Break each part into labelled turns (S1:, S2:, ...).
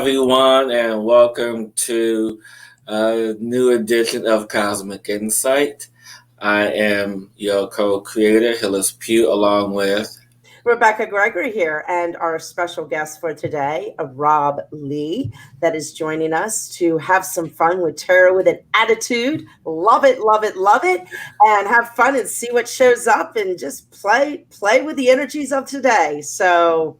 S1: everyone, and welcome to a new edition of Cosmic Insight. I am your co-creator, Hillis Pugh, along with
S2: Rebecka Gregory here, and our special guest for today, Rob Lee, that is joining us to have some fun with tarot with an attitude. Love it, love it, love it, and have fun and see what shows up, and just play with the energies of today. So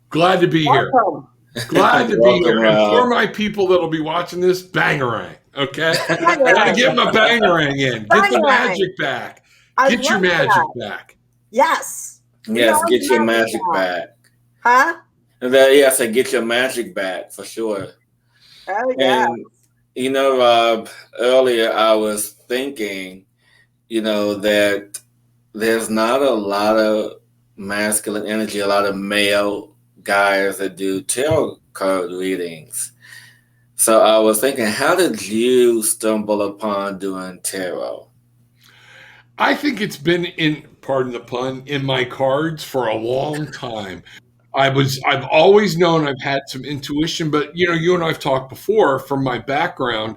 S3: glad to be
S2: welcome.
S3: here. Glad to be here.
S1: Rob.
S3: And for my people that'll be watching this, bangarang. Okay, gotta get my bangarang in. Get the magic back. Get your magic back.
S2: Yes.
S1: Yes, get your magic back.
S2: Huh?
S1: Yes, get your magic back for sure.
S2: Oh yeah.
S1: And Rob, earlier I was thinking, that there's not a lot of masculine energy, a lot of male guys that do tarot card readings. So I was thinking, how did you stumble upon doing tarot?
S3: I think it's been pardon the pun, in my cards for a long time. I've always known I've had some intuition, but you and I've talked before from my background.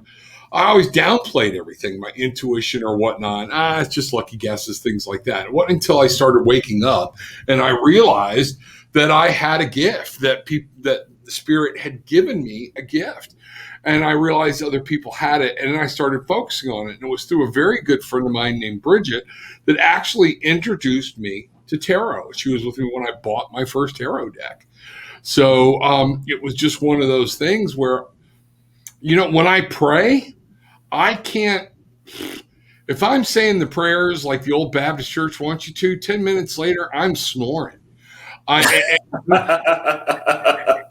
S3: I always downplayed everything, my intuition or whatnot. It's just lucky guesses, things like that. It wasn't until I started waking up and I realized that I had a gift, that the spirit had given me a gift. And I realized other people had it, and then I started focusing on it. And it was through a very good friend of mine named Bridget that actually introduced me to tarot. She was with me when I bought my first tarot deck. So it was just one of those things where, when I pray, I can't, if I'm saying the prayers like the old Baptist church wants you to, 10 minutes later, I'm snoring.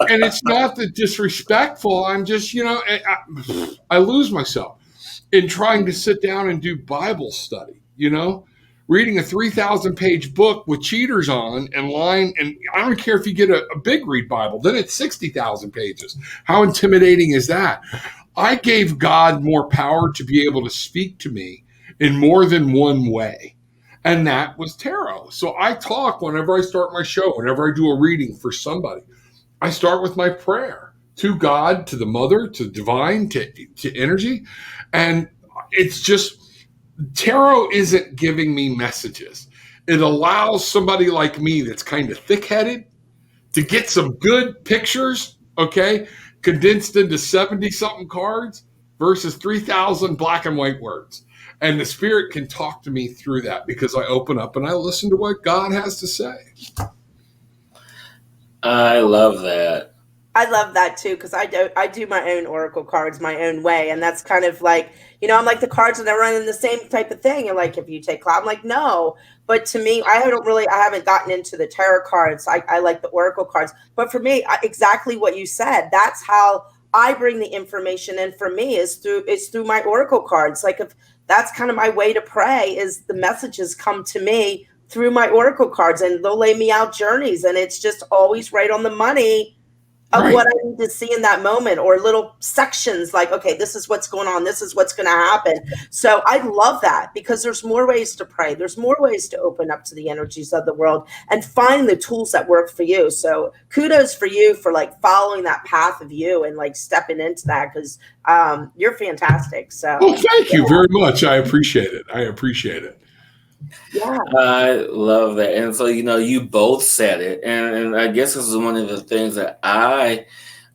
S3: And it's not the disrespectful. I'm just, I lose myself in trying to sit down and do Bible study, reading a 3,000-page book with cheaters on and line. And I don't care if you get a big read Bible, then it's 60,000 pages. How intimidating is that? I gave God more power to be able to speak to me in more than one way. And that was tarot. So I talk whenever I start my show, whenever I do a reading for somebody. I start with my prayer to God, to the mother, to divine, to energy. And it's just, tarot isn't giving me messages. It allows somebody like me that's kind of thick-headed to get some good pictures, okay, condensed into 70-something cards versus 3,000 black and white words. And the spirit can talk to me through that because I open up and I listen to what God has to say.
S1: I love that.
S2: I love that too, because I do my own oracle cards my own way, and that's kind of like, I'm like the cards and they're running the same type of thing. And like, if you take cloud, I'm like, no. But to me, I haven't gotten into the tarot cards. I like the oracle cards. But for me, exactly what you said. That's how I bring the information in. For me, is through my oracle cards. Like, if that's kind of my way to pray, is the messages come to me through my oracle cards, and they'll lay me out journeys, and it's just always right on the money of what I need to see in that moment, or little sections like, okay, this is what's going on, this is what's going to happen. So I love that, because there's more ways to pray, there's more ways to open up to the energies of the world and find the tools that work for you. So kudos for you for like following that path of you and like stepping into that, because you're fantastic. So
S3: well, thank you very much. I appreciate it.
S2: Yeah,
S1: I love that. And so, you both said it. And I guess this is one of the things that I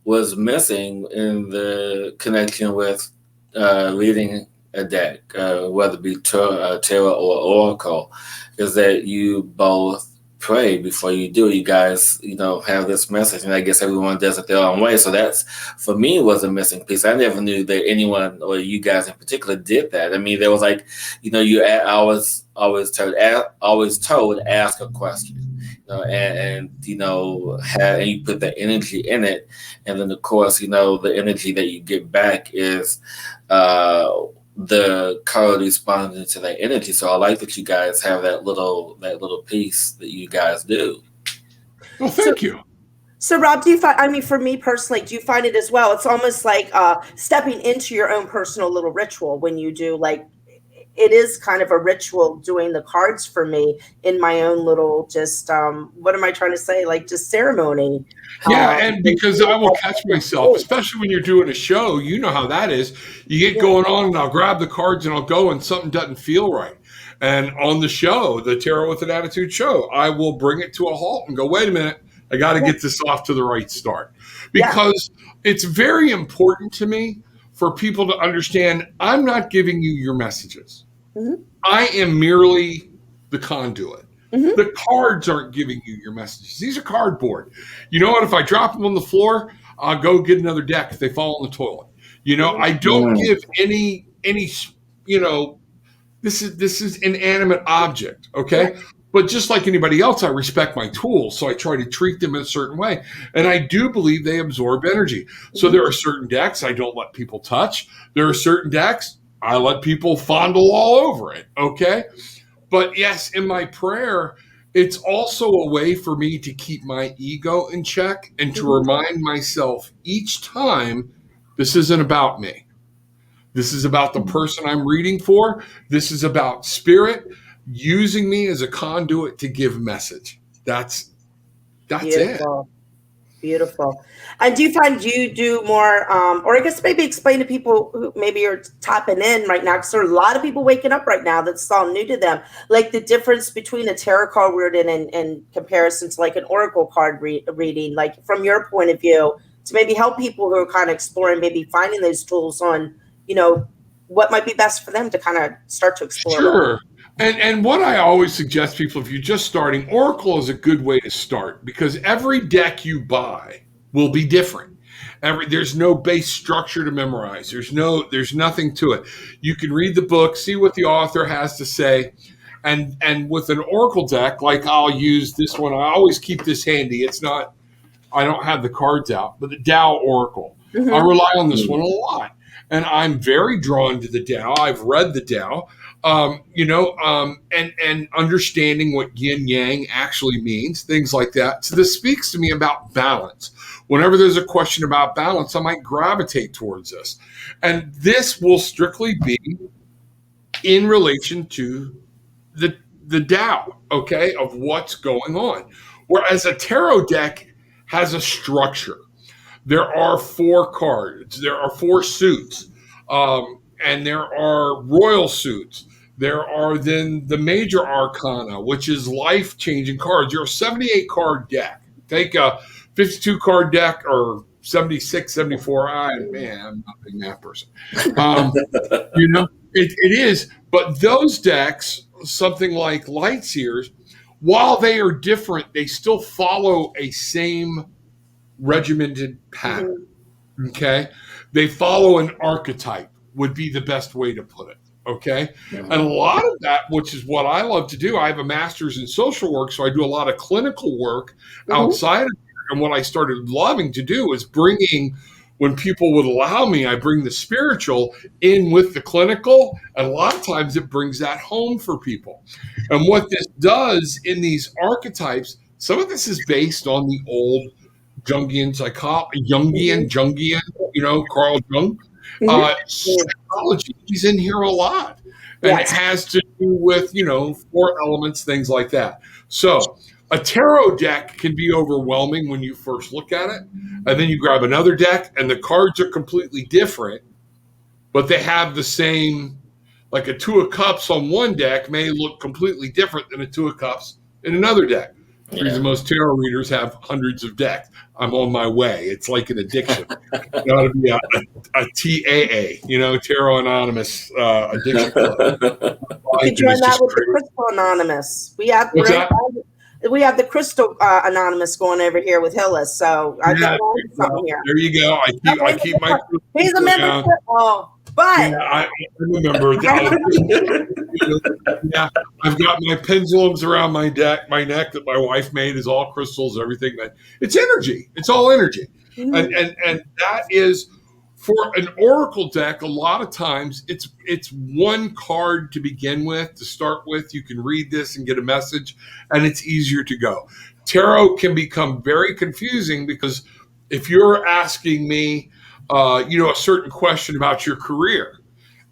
S1: was missing in the connection with reading a deck, whether it be tarot or oracle, is that you both pray before you do. You guys, have this message, and I guess everyone does it their own way. So that's, for me, was a missing piece. I never knew that anyone, or you guys in particular, did that. I mean, there was like, I was always told, ask a question, and you put the energy in it, and then of course, the energy that you get back is the card responding to that energy. So I like that you guys have that little piece that you guys do.
S3: Well, thank you.
S2: So Rob, do you find, for me personally, do you find it as well? It's almost like stepping into your own personal little ritual when you do, like, it is kind of a ritual doing the cards for me in my own little just what am I trying to say? Like just ceremony.
S3: Yeah, and because I will catch myself, especially when you're doing a show, you know how that is. You get going on, and I'll grab the cards and I'll go, and something doesn't feel right. And on the show, the Tarot with an Attitude show, I will bring it to a halt and go, wait a minute, I got to get this off to the right start. Because it's very important to me for people to understand I'm not giving you your messages. Mm-hmm. I am merely the conduit. Mm-hmm. The cards aren't giving you your messages. These are cardboard. You know what? If I drop them on the floor, I'll go get another deck if they fall in the toilet. You know, I don't give any, you know, this is an inanimate object, okay? Yeah. But just like anybody else, I respect my tools, so I try to treat them in a certain way. And I do believe they absorb energy. So there are certain decks I don't let people touch. There are certain decks I let people fondle all over it, okay? But yes, in my prayer, it's also a way for me to keep my ego in check and to remind myself each time, this isn't about me. This is about the person I'm reading for. This is about spirit using me as a conduit to give message. That's
S2: Beautiful. It. Beautiful. And do you find you do more, or I guess maybe explain to people who maybe are tapping in right now, because there are a lot of people waking up right now that's all new to them, like the difference between a tarot card reading and comparison to like an oracle card reading, like from your point of view, to maybe help people who are kind of exploring, maybe finding those tools on, you know, what might be best for them to kind of start to explore.
S3: Sure. And what I always suggest people, if you're just starting, Oracle is a good way to start because every deck you buy will be different. There's no base structure to memorize. There's nothing to it. You can read the book, see what the author has to say. And with an Oracle deck, like I'll use this one, I always keep this handy. I don't have the cards out, but the Tao Oracle. Mm-hmm. I rely on this one a lot. And I'm very drawn to the Tao. I've read the Tao, and understanding what yin yang actually means, things like that. So this speaks to me about balance. Whenever there's a question about balance, I might gravitate towards this. And this will strictly be in relation to the Tao, okay, of what's going on. Whereas a tarot deck has a structure. There are 4 cards. There are 4 suits. And there are royal suits. There are then the major arcana, which is life-changing cards. You're a 78-card deck. Take a 52-card deck or 76, 74. I'm not a big math person. It is. But those decks, something like Lightseers, while they are different, they still follow a same regimented pattern. Okay, they follow an archetype would be the best way to put it. Okay, and a lot of that, which is what I love to do, I have a master's in social work, so I do a lot of clinical work outside of here. And what I started loving to do is bringing, when people would allow me, I bring the spiritual in with the clinical, and a lot of times it brings that home for people. And what this does in these archetypes, some of this is based on the old Jungian psychology, Jungian, Carl Jung. Psychology is in here a lot. And it has to do with, 4 elements, things like that. So a tarot deck can be overwhelming when you first look at it. And then you grab another deck and the cards are completely different, but they have the same, like a 2 of cups on one deck may look completely different than a 2 of cups in another deck. Because most tarot readers have hundreds of decks. I'm on my way. It's like an addiction. It ought to be a TAA, Tarot Anonymous addiction club.
S2: You could join that with the Crystal Anonymous. We have the Crystal Anonymous going over here with Hillis. So I got something here.
S3: There you go. I keep my.
S2: He's a member. But
S3: I remember that. I've got my pendulums around my neck that my wife made is all crystals, everything. That it's energy. It's all energy, and that is for an oracle deck. A lot of times, it's one card to begin with, to start with. You can read this and get a message, and it's easier to go. Tarot can become very confusing because if you're asking me, a certain question about your career,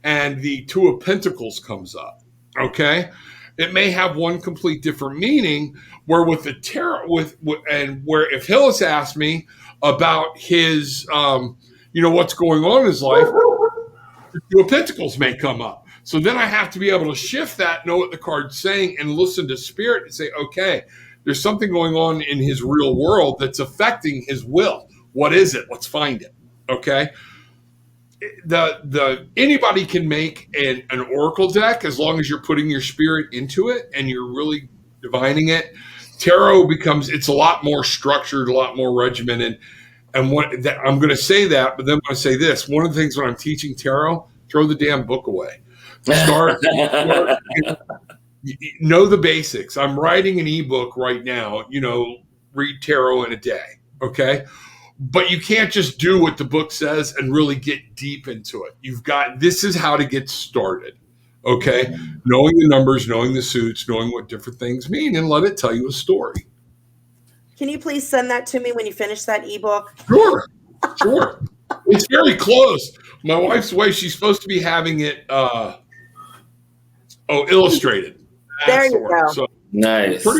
S3: and the Two of Pentacles comes up. Okay. It may have one complete different meaning, where with the tarot, and where if Hillis asked me about his, what's going on in his life, the Two of Pentacles may come up. So then I have to be able to shift that, know what the card's saying, and listen to spirit and say, okay, there's something going on in his real world that's affecting his will. What is it? Let's find it. Okay. Anybody can make an oracle deck as long as you're putting your spirit into it and you're really divining it. Tarot it's a lot more structured, a lot more regimented. And I'm going to say that, but then I'm going to say this. One of the things when I'm teaching tarot, throw the damn book away. Start know the basics. I'm writing an ebook right now, read tarot in a day. Okay. But you can't just do what the book says and really get deep into it. This is how to get started. Okay. Knowing the numbers, knowing the suits, knowing what different things mean, and let it tell you a story.
S2: Can you please send that to me when you finish that ebook?
S3: Sure. It's very close. My wife's away. She's supposed to be having it illustrated.
S2: There you go.
S3: So
S1: Nice.
S3: We're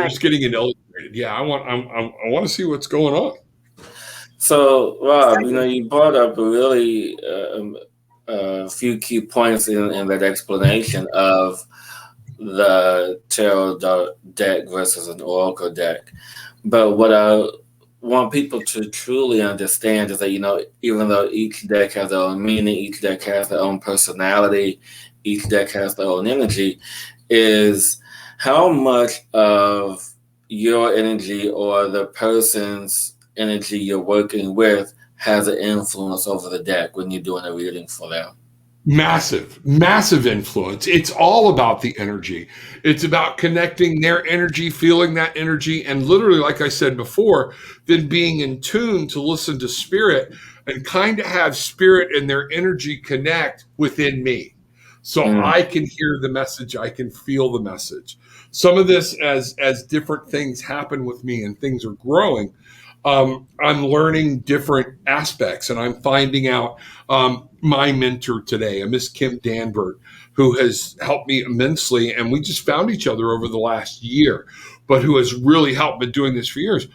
S3: just getting it illustrated. Yeah, I want to see what's going on.
S1: So, Rob, you brought up really a few key points in that explanation of the tarot deck versus an oracle deck. But what I want people to truly understand is that, even though each deck has their own meaning, each deck has their own personality, each deck has their own energy, is how much of your energy or the person's energy you're working with has an influence over the deck when you're doing a reading for them.
S3: Massive influence. It's all about the energy. It's about connecting their energy, feeling that energy, and literally, like I said before, then being in tune to listen to spirit and kind of have spirit and their energy connect within me. So I can hear the message, I can feel the message. Some of this, as different things happen with me and things are growing, I'm learning different aspects, and I'm finding out my mentor today, a Miss Kim Danbert, who has helped me immensely, and we just found each other over the last year, but who has really helped me doing this for years.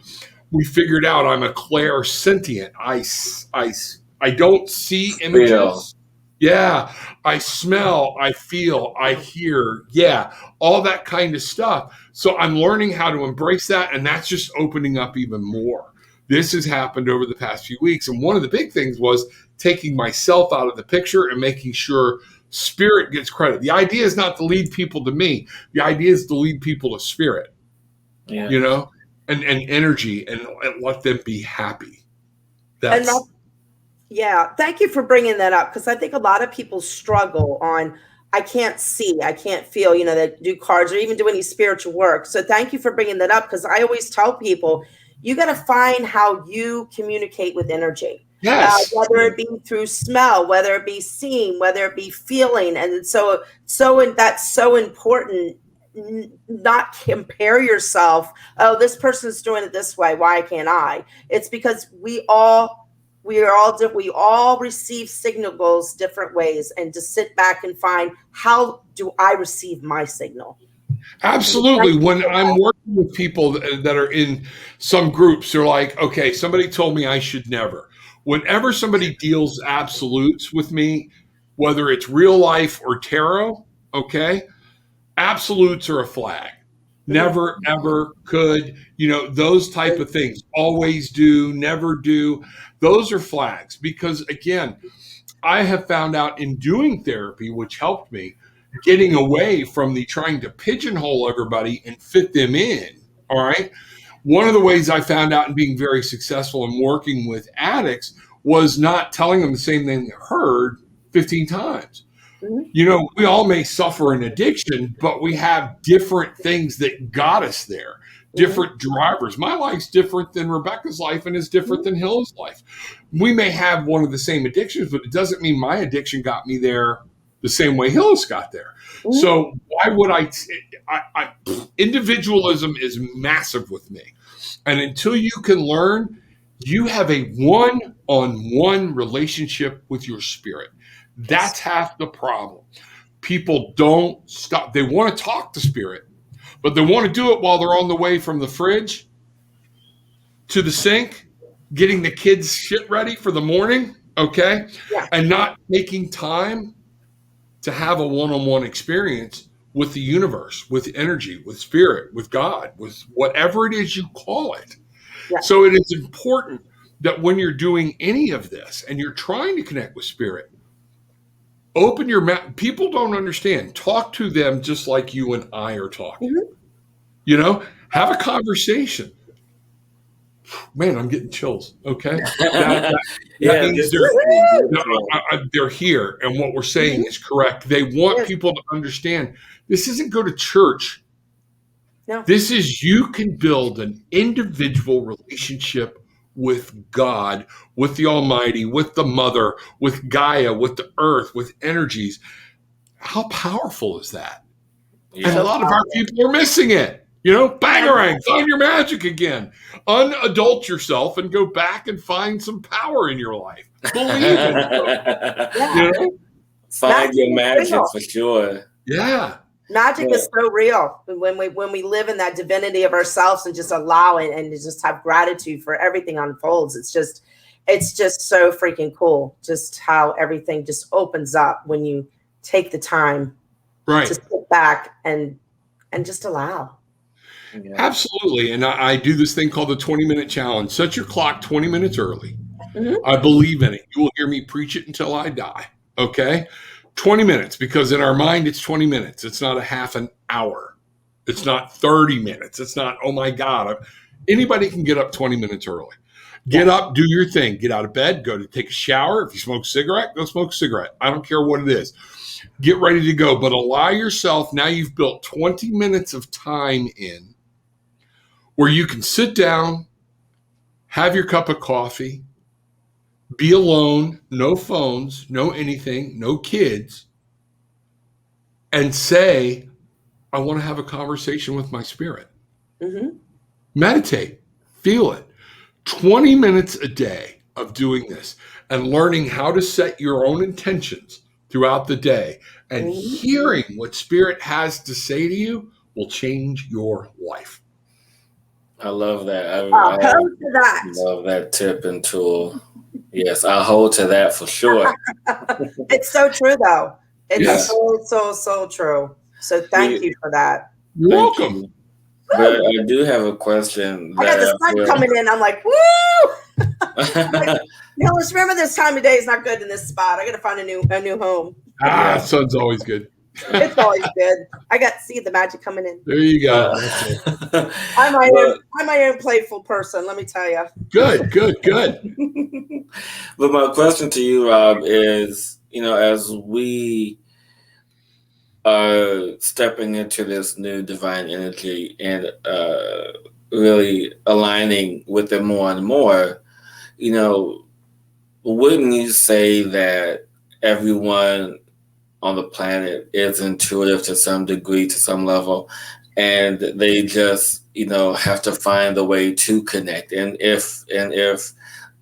S3: We figured out I'm a clairsentient. I don't see images.
S1: Real.
S3: Yeah, I smell, I feel, I hear, all that kind of stuff. So I'm learning how to embrace that, and that's just opening up even more. This has happened over the past few weeks, and one of the big things was taking myself out of the picture and making sure spirit gets credit. The idea is not to lead people to me. The idea is to lead people to spirit, and energy, and let them be happy.
S2: Thank you for bringing that up, because I think a lot of people struggle on, I can't see, I can't feel, that do cards or even do any spiritual work. So thank you for bringing that up, because I always tell people, you got to find how you communicate with energy.
S3: Yes.
S2: Whether it be through smell, whether it be seeing, whether it be feeling. And so that's so important. Not compare yourself. Oh, this person's doing it this way. Why can't I? It's because we all receive signals different ways, and to sit back and find, how do I receive my signal?
S3: Absolutely. When I'm working with people that are in some groups, they're like, okay, somebody told me I should never. Whenever somebody deals absolutes with me, whether it's real life or tarot, okay, absolutes are a flag. Never, ever, could, those type of things. Always do, never do. Those are flags, because, again, I have found out in doing therapy, which helped me, getting away from the trying to pigeonhole everybody and fit them in. All right. One of the ways I found out in being very successful in working with addicts was not telling them the same thing they heard 15 times. We all may suffer an addiction, but we have different things that got us there, different drivers. My life's different than Rebecca's life, and is different than Hill's life. We may have one of the same addictions, but it doesn't mean my addiction got me there the same way Hillis got there. So why would I individualism is massive with me. And until you can learn You have a one-on-one relationship with your spirit. That's half the problem. People don't stop. They want to talk to spirit, but they want to do it while they're on the way from the fridge to the sink, getting the kids' shit ready for the morning, okay?
S2: Yeah.
S3: And not making time to have a one-on-one experience with the universe, with energy, with spirit, with God, with whatever it is you call it.
S2: Yeah.
S3: So it is important that when you're doing any of this and you're trying to connect with spirit, open your mouth. People don't understand. Talk to them just like you and I are talking.
S2: Mm-hmm.
S3: You know, have a conversation. Man, I'm getting chills. Okay. That means they're here. And what we're saying is correct. They want people to understand this isn't go to church.
S2: No.
S3: This is you can build an individual relationship with God, with the Almighty, with the Mother, with Gaia, with the earth, with energies. How powerful is that?
S1: Yeah.
S3: And a lot of our people are missing it. You know, bangarang, find your magic again. Unadult yourself and go back and find some power in your life. Believe it. You know?
S1: Find your magic for sure.
S3: Yeah.
S2: Magic is so real when we live in that divinity of ourselves and just allow it and just have gratitude for everything unfolds. It's just so freaking cool. Just how everything just opens up when you take the time to sit back and just allow.
S3: Yeah. Absolutely. And I do this thing called the 20-minute challenge. Set your clock 20 minutes early. Mm-hmm. I believe in it. You will hear me preach it until I die. Okay. 20 minutes, because in our mind, it's 20 minutes. It's not a half an hour. It's not 30 minutes. It's not, oh my God. Anybody can get up 20 minutes early. Get up, do your thing. Get out of bed, go to take a shower. If you smoke a cigarette, go smoke a cigarette. I don't care what it is. Get ready to go. But allow yourself, now you've built 20 minutes of time in where you can sit down, have your cup of coffee, be alone, no phones, no anything, no kids, and say, I want to have a conversation with my spirit. Mm-hmm. Meditate, feel it. 20 minutes a day of doing this and learning how to set your own intentions throughout the day and hearing what spirit has to say to you will change your life.
S1: I love that. I love that tip and tool. Yes, I'll hold to that for sure.
S2: It's so true, though. It's so true. So thank you for that.
S3: You're welcome.
S1: But I do have a question.
S2: I got the sun coming in. I'm like, woo! Hillis, remember this time of day is not good in this spot. I got to find a new home.
S3: Sun's always good.
S2: It's always good. I got to see the magic coming in.
S3: There you go.
S2: I'm my own playful person, let me tell you.
S3: Good.
S1: But my question to you, Rob, is, as we are stepping into this new divine energy and really aligning with it more and more, wouldn't you say that everyone on the planet is intuitive to some degree, to some level, and they just, have to find the way to connect? And if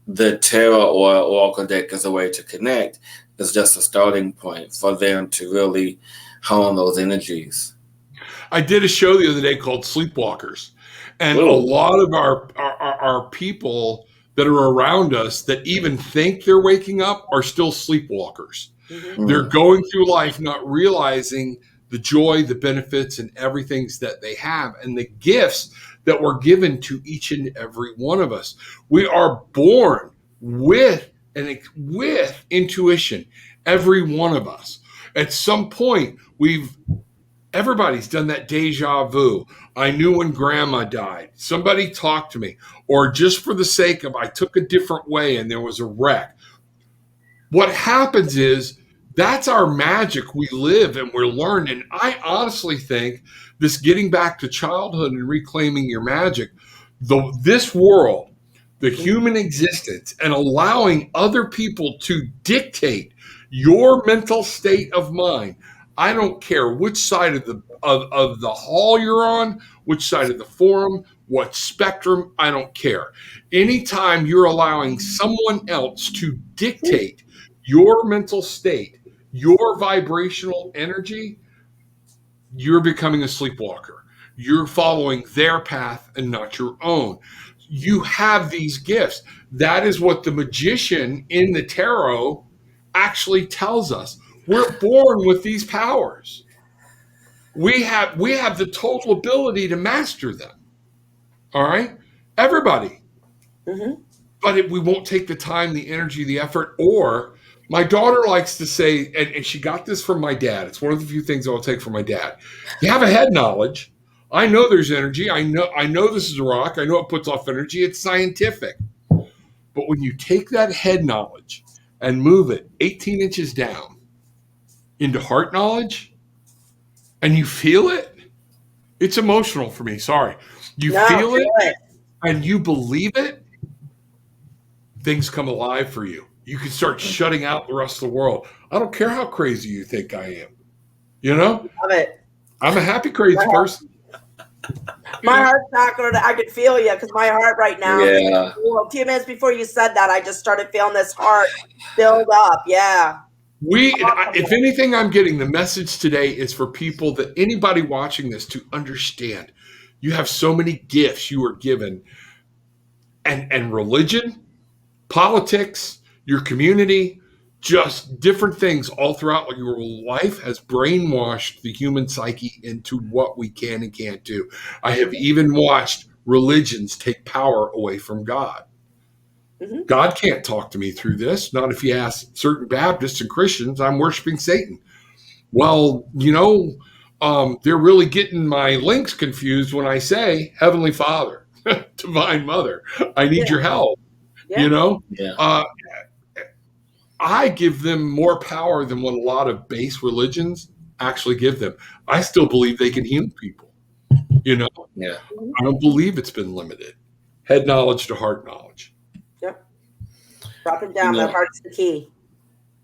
S1: the tarot or oracle deck is a way to connect, it's just a starting point for them to really hone those energies.
S3: I did a show the other day called Sleepwalkers, and a lot of our people that are around us that even think they're waking up are still sleepwalkers. Mm-hmm. They're going through life not realizing the joy, the benefits, and everything that they have, and the gifts that were given to each and every one of us. We are born with intuition, every one of us. At some point, everybody's done that deja vu. I knew when grandma died. Somebody talked to me. Or just for the sake of, I took a different way and there was a wreck. What happens is, that's our magic. We live and we're learned. And I honestly think this getting back to childhood and reclaiming your magic, this world, the human existence, and allowing other people to dictate your mental state of mind. I don't care which side of the hall you're on, which side of the forum, what spectrum, I don't care. Anytime you're allowing someone else to dictate your mental state, your vibrational energy, you're becoming a sleepwalker. You're following their path and not your own. You have these gifts. That is what the magician in the tarot actually tells us. We're born with these powers. We have the total ability to master them. All right? Everybody.
S2: Mm-hmm.
S3: But we won't take the time, the energy, the effort. Or my daughter likes to say, and she got this from my dad. It's one of the few things I'll take from my dad. You have a head knowledge. I know there's energy. I know this is a rock. I know it puts off energy. It's scientific. But when you take that head knowledge and move it 18 inches down into heart knowledge and you feel it, it's emotional for me. Sorry. You feel it and you believe it, things come alive for you. You can start shutting out the rest of the world. I don't care how crazy you think I am. You know?
S2: Love it.
S3: I'm a happy, crazy person.
S2: My heart's not going to, I could feel you because my heart right now,
S1: Yeah.
S2: a few minutes before you said that, I just started feeling this heart build up. Yeah.
S3: If anything, I'm getting the message today is for people that anybody watching this to understand you have so many gifts you are given, and religion, politics, your community, just different things all throughout your life has brainwashed the human psyche into what we can and can't do. I have even watched religions take power away from God. Mm-hmm. God can't talk to me through this. Not if you ask certain Baptists and Christians, I'm worshiping Satan. Well, they're really getting my links confused when I say Heavenly Father, Divine Mother, I need your help. Yeah.
S1: Yeah.
S3: I give them more power than what a lot of base religions actually give them. I still believe they can heal people.
S1: Yeah.
S3: I don't believe it's been limited. Head knowledge to heart knowledge.
S2: Yep. Drop it down. The heart's the key.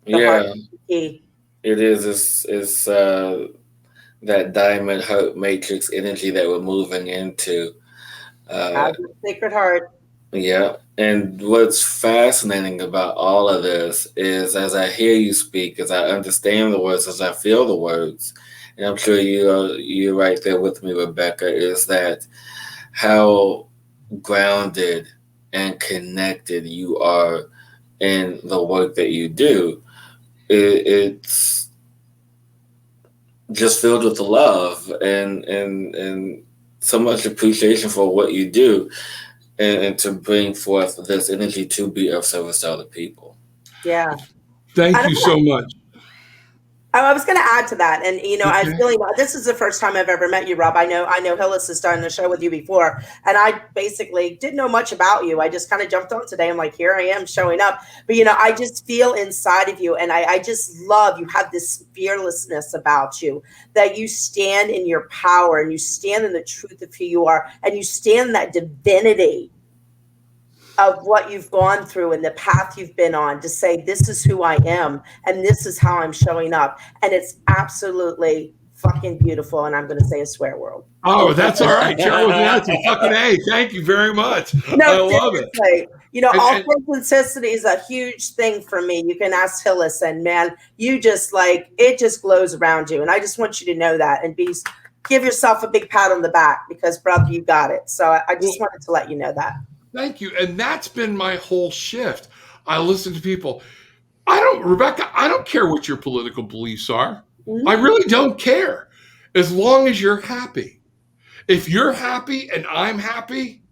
S1: Heart's the key. It is. It's that diamond heart matrix energy that we're moving into.
S2: Sacred heart.
S1: Yeah. And what's fascinating about all of this is as I hear you speak, as I understand the words, as I feel the words, and I'm sure you're right there with me, Rebecca, is that how grounded and connected you are in the work that you do. It's just filled with the love and so much appreciation for what you do. And to bring forth this energy to be of service to other people.
S2: Yeah.
S3: Thank you so much.
S2: I was going to add to that. And, I really, this is the first time I've ever met you, Rob. I know Hillis has done a show with you before, and I basically didn't know much about you. I just kind of jumped on today. I'm like, here I am showing up. But, I just feel inside of you, and I just love you have this fearlessness about you, that you stand in your power and you stand in the truth of who you are, and you stand in that divinity of what you've gone through and the path you've been on to say, this is who I am and this is how I'm showing up. And it's absolutely fucking beautiful. And I'm going to say a swear word.
S3: Oh, that's all right. Charles, that's a fucking A. Thank you very much.
S2: No,
S3: I love it.
S2: Authenticity is a huge thing for me. You can ask Hillis, and man, you just it just glows around you. And I just want you to know that and give yourself a big pat on the back because, brother, you got it. So I just wanted to let you know that.
S3: Thank you. And that's been my whole shift. I listen to people. Rebecca, I don't care what your political beliefs are. Mm-hmm. I really don't care. As long as you're happy. If you're happy and I'm happy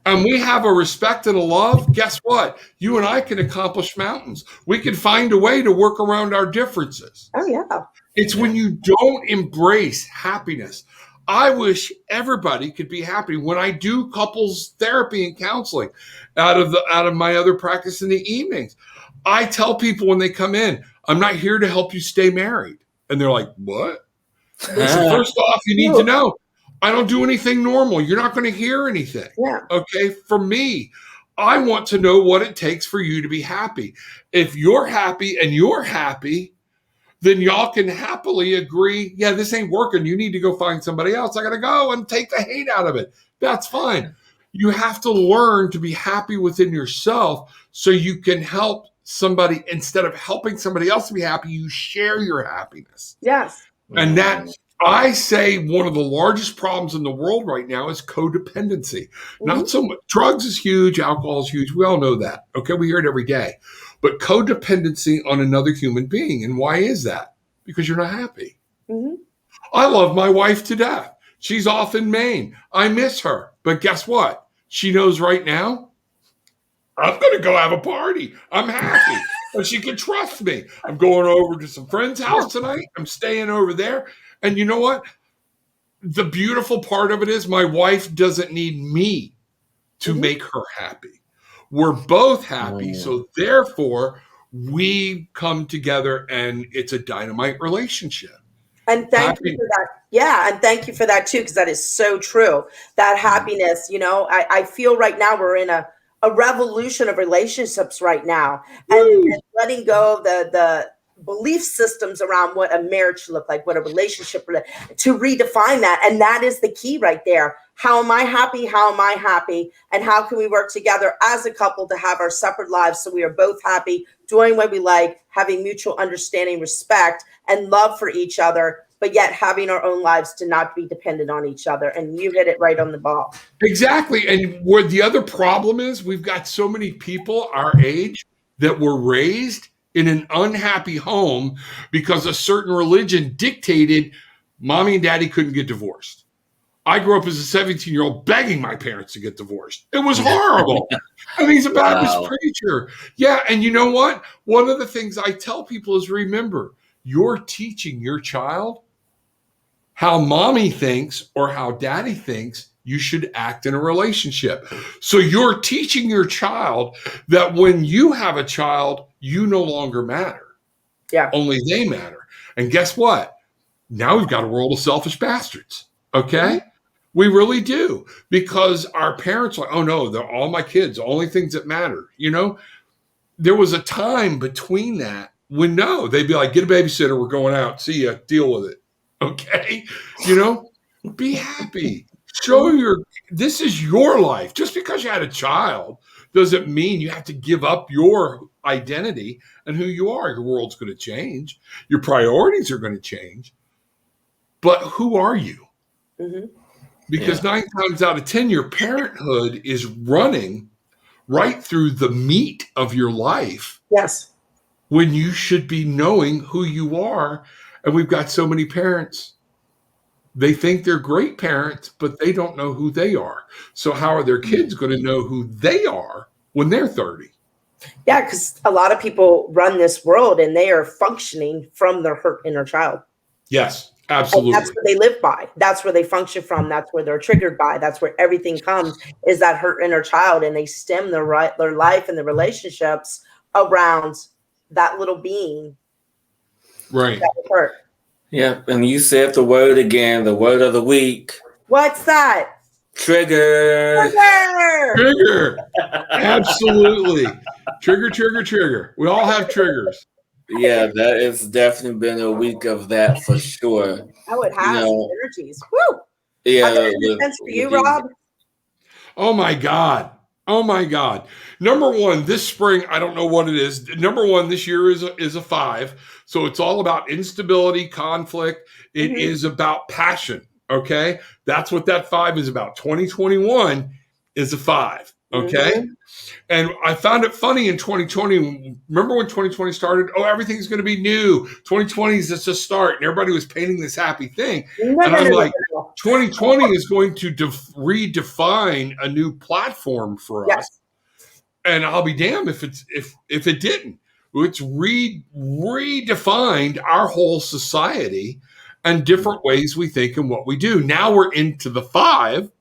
S3: and we have a respect and a love, guess what? You and I can accomplish mountains. We can find a way to work around our differences.
S2: Oh, yeah.
S3: It's when you don't embrace happiness. I wish everybody could be happy. When I do couples therapy and counseling out of my other practice in the evenings, I tell people when they come in, I'm not here to help you stay married. And they're like, what? Listen, first off, you need to know, I don't do anything normal. You're not going to hear anything.
S2: Yeah.
S3: Okay. For me, I want to know what it takes for you to be happy. If you're happy and you're happy, then y'all can happily agree, yeah, this ain't working. You need to go find somebody else. I got to go and take the hate out of it. That's fine. You have to learn to be happy within yourself so you can help somebody. Instead of helping somebody else to be happy, you share your happiness.
S2: Yes.
S3: And that, I say, one of the largest problems in the world right now is codependency. Not so much. Drugs is huge. Alcohol is huge. We all know that. Okay. We hear it every day. But codependency on another human being. And why is that? Because you're not happy. I love my wife to death. She's off in Maine. I miss her. But guess what? She knows right now, I'm going to go have a party. I'm happy. And she can trust me. I'm going over to some friend's house tonight. I'm staying over there. And you know what? The beautiful part of it is my wife doesn't need me to make her happy. We're both happy. So therefore, we come together and it's a dynamite relationship.
S2: And thank you for that. Yeah. And thank you for that too, because that is so true. That happiness, you know, I feel right now we're in a revolution of relationships right now, and letting go of the belief systems around what a marriage should look like, what a relationship, to redefine that. And that is the key right there. How am I happy? How am I happy? And how can we work together as a couple to have our separate lives so we are both happy, doing what we like, having mutual understanding, respect, and love for each other, but yet having our own lives to not be dependent on each other. And you hit it right on the ball.
S3: Exactly. And where the other problem is, we've got so many people our age that were raised in an unhappy home because a certain religion dictated mommy and daddy couldn't get divorced. I grew up as a 17-year-old begging my parents to get divorced. It was horrible. And he's a Baptist preacher. Yeah. And you know what? One of the things I tell people is, remember, you're teaching your child how mommy thinks or how daddy thinks you should act in a relationship. So you're teaching your child that when you have a child, you no longer matter.
S2: Yeah.
S3: Only they matter. And guess what? Now we've got a world of selfish bastards. Okay? We really do. Because our parents are like, oh no, they're all my kids, only things that matter. You know, there was a time between that when they'd be like, get a babysitter, we're going out, see ya, deal with it. Okay? You know, be happy. This is your life. Just because you had a child doesn't mean you have to give up your identity and who you are. Your world's going to change. Your priorities are going to change. But who are you? Because 9 times out of 10, your parenthood is running right through the meat of your life.
S2: Yes.
S3: When you should be knowing who you are. And we've got so many parents. They think they're great parents, but they don't know who they are. So how are their kids going to know who they are when they're 30?
S2: Yeah, because a lot of people run this world and they are functioning from their hurt inner child.
S3: Yes, absolutely.
S2: And that's what they live by. That's where they function from. That's where they're triggered by. That's where everything comes, is that hurt inner child. And they stem their life and the relationships around that little being.
S3: Right.
S2: That was hurt.
S1: Yeah, and you said the word again, the word of the week.
S2: What's that?
S1: Trigger.
S3: Trigger. Absolutely. Trigger. We all have triggers.
S1: Yeah, that has definitely been a week of that for sure.
S2: Oh, it has energies. Woo!
S1: Yeah.
S2: How does it make sense for you, Rob?
S3: Oh my God. Number one, this spring, I don't know what it is. Number one, this year is a 5. So it's all about instability, conflict. It is about passion. Okay. That's what that 5 is about. 2021 is a 5. Okay. And I found it funny in 2020. Remember when 2020 started? Oh, everything's going to be new. 2020 is just a start. And everybody was painting this happy thing. And I'm like, 2020 is going to redefine a new platform for us. And I'll be damned if it didn't. It's redefined our whole society and different ways we think and what we do. Now we're into the 5,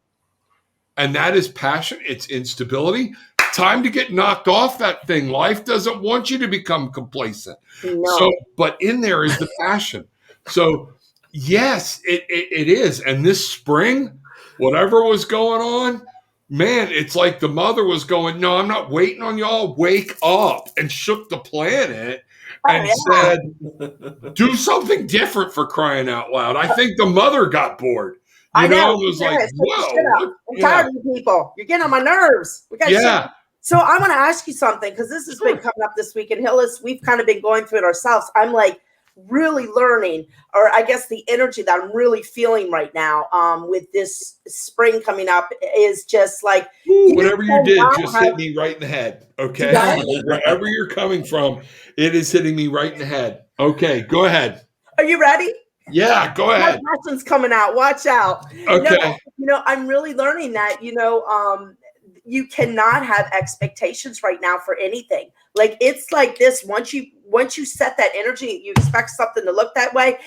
S3: and that is passion. It's instability. Time to get knocked off that thing. Life doesn't want you to become complacent. No. But in there is the passion. So yes, it is. And this spring, whatever was going on, man, it's like the mother was going, no, I'm not waiting on y'all. Wake up, and shook the planet and said, do something different, for crying out loud. I think the mother got bored.
S2: I know.
S3: It was like, whoa.
S2: I'm tired of you people. You're getting on my nerves. We got shit. So I want to ask you something, because this has been coming up this week in Hillis. We've kind of been going through it ourselves. I'm like really learning, or I guess the energy that I'm really feeling right now with this spring coming up is just like,
S3: whatever you did just hit me right in the head. Okay. Wherever you're coming from, it is hitting me right in the head. Okay, go ahead.
S2: Are you ready?
S3: Yeah, go ahead.
S2: My passion's coming out. Watch out.
S3: Okay.
S2: I'm really learning that, you cannot have expectations right now for anything. Like, it's like this. Once you set that energy, you expect something to look that way.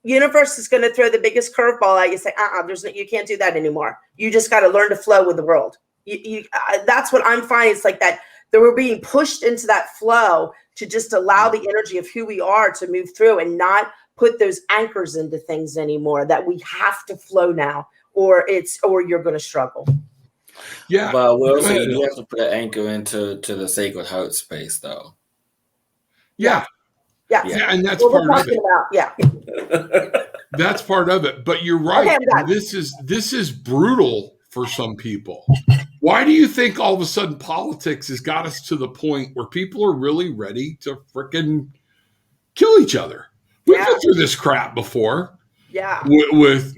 S2: Universe is going to throw the biggest curveball at you. Say, you can't do that anymore. You just got to learn to flow with the world. That's what I'm finding. It's like that we're being pushed into that flow to just allow the energy of who we are to move through, and not put those anchors into things anymore, that we have to flow now, or you're going to struggle.
S3: Yeah.
S1: But we also do have to put an anchor into the sacred heart space, though.
S3: Yeah. And that's part of it. That's part of it. But you're right. Okay, this is brutal for some people. Why do you think all of a sudden politics has got us to the point where people are really ready to freaking kill each other? We've been through this crap before.
S2: Yeah.
S3: With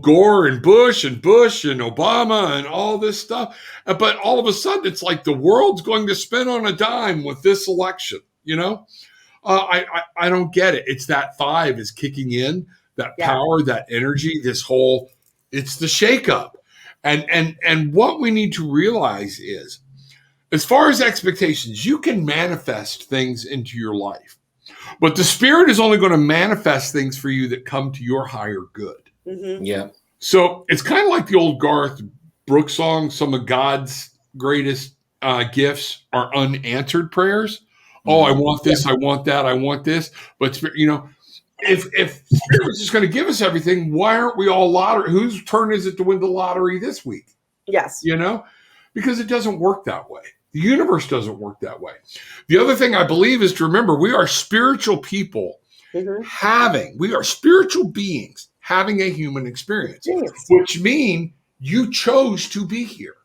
S3: Gore and Bush and Obama and all this stuff. But all of a sudden, it's like the world's going to spin on a dime with this election, I don't get it. It's that 5 is kicking in, that power, that energy, it's the shakeup. And what we need to realize is, as far as expectations, you can manifest things into your life. But the spirit is only going to manifest things for you that come to your higher good.
S2: Mm-hmm.
S1: Yeah.
S3: So it's kind of like the old Garth Brooks song, some of God's greatest gifts are unanswered prayers. Mm-hmm. Oh, I want this, I want that, I want this. But, if spirit was just going to give us everything, why aren't we all lottery? Whose turn is it to win the lottery this week?
S2: Yes.
S3: Because it doesn't work that way. The universe doesn't work that way. The other thing I believe is to remember, we are spiritual people we are spiritual beings having a human experience, which means you chose to be here.